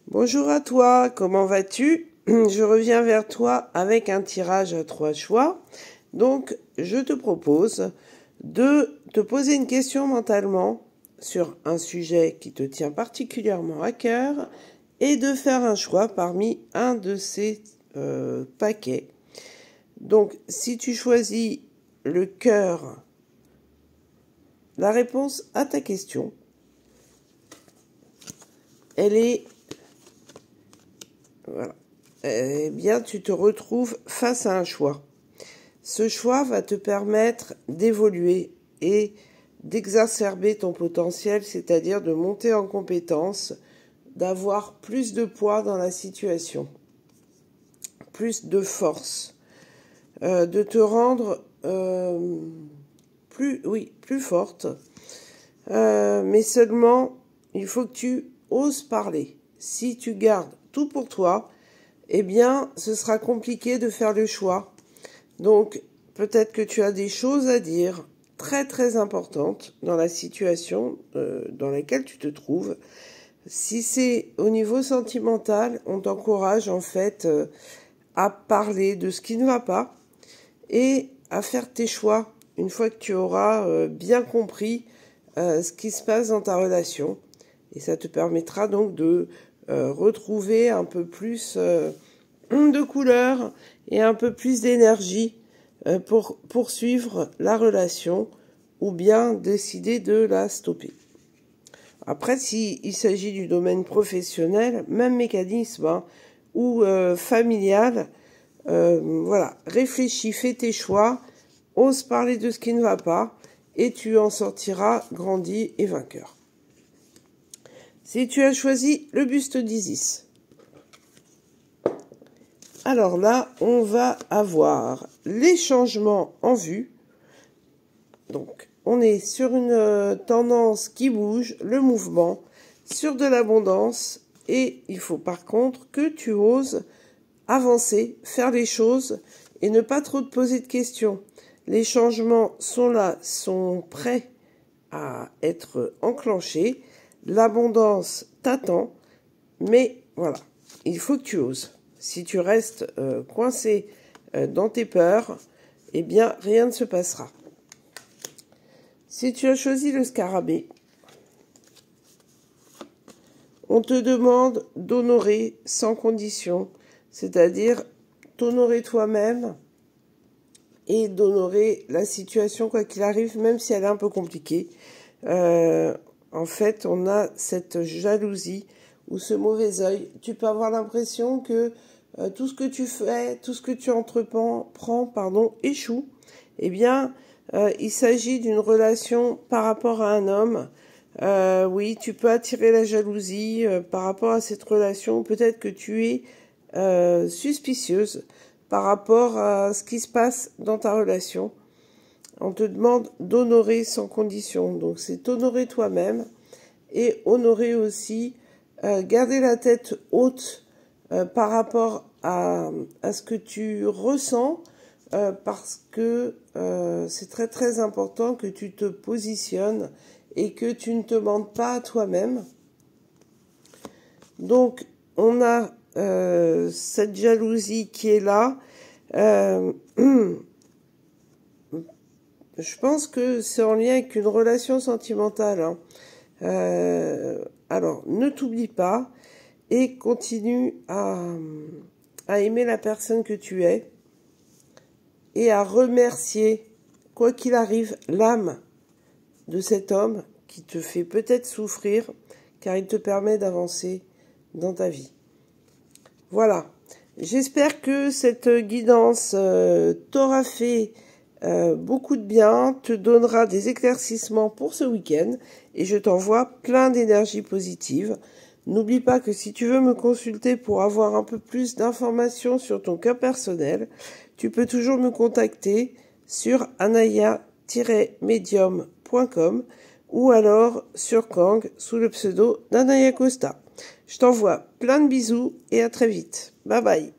Bonjour à toi, comment vas-tu? Je reviens vers toi avec un tirage à 3 choix. Donc, je te propose de te poser une question mentalement sur un sujet qui te tient particulièrement à cœur et de faire un choix parmi un de ces paquets. Donc, si tu choisis le cœur, la réponse à ta question, elle est... Voilà. Eh bien, tu te retrouves face à un choix. Ce choix va te permettre d'évoluer et d'exacerber ton potentiel, c'est-à-dire de monter en compétence, d'avoir plus de poids dans la situation, plus de force, de te rendre plus forte. Mais seulement, il faut que tu oses parler. Si tu gardes tout pour toi, eh bien, ce sera compliqué de faire le choix. Donc, peut-être que tu as des choses à dire très très importantes dans la situation dans laquelle tu te trouves. Si c'est au niveau sentimental, on t'encourage en fait à parler de ce qui ne va pas et à faire tes choix une fois que tu auras bien compris ce qui se passe dans ta relation. Et ça te permettra donc de retrouver un peu plus de couleur et un peu plus d'énergie pour poursuivre la relation ou bien décider de la stopper. Après, s'il s'agit du domaine professionnel, même mécanisme ou familial, voilà, réfléchis, fais tes choix, ose parler de ce qui ne va pas et tu en sortiras grandi et vainqueur. Si tu as choisi le buste d'Isis, alors là, on va avoir les changements en vue. Donc, on est sur une tendance qui bouge, le mouvement, sur de l'abondance. Et il faut par contre que tu oses avancer, faire les choses et ne pas trop te poser de questions. Les changements sont là, sont prêts à être enclenchés. L'abondance t'attend, mais voilà, il faut que tu oses. Si tu restes coincé dans tes peurs, eh bien, rien ne se passera. Si tu as choisi le scarabée, on te demande d'honorer sans condition, c'est-à-dire t'honorer toi-même et d'honorer la situation quoi qu'il arrive, même si elle est un peu compliquée. En fait, on a cette jalousie ou ce mauvais œil. Tu peux avoir l'impression que tout ce que tu fais, tout ce que tu entreprends, échoue. Eh bien, il s'agit d'une relation par rapport à un homme. Oui, tu peux attirer la jalousie par rapport à cette relation. Peut-être que tu es suspicieuse par rapport à ce qui se passe dans ta relation. On te demande d'honorer sans condition. Donc, c'est honorer toi-même et honorer aussi, garder la tête haute par rapport à ce que tu ressens, parce que c'est très très important que tu te positionnes et que tu ne te mentes pas à toi-même. Donc, on a cette jalousie qui est là. Je pense que c'est en lien avec une relation sentimentale. Alors, ne t'oublie pas et continue à aimer la personne que tu es et à remercier, quoi qu'il arrive, l'âme de cet homme qui te fait peut-être souffrir car il te permet d'avancer dans ta vie. Voilà. J'espère que cette guidance t'aura fait beaucoup de bien, te donnera des éclaircissements pour ce week-end et je t'envoie plein d'énergie positive. N'oublie pas que si tu veux me consulter pour avoir un peu plus d'informations sur ton cas personnel, tu peux toujours me contacter sur anaya-medium.com ou alors sur Kang sous le pseudo d'Anaya Costa. Je t'envoie plein de bisous et à très vite. Bye bye.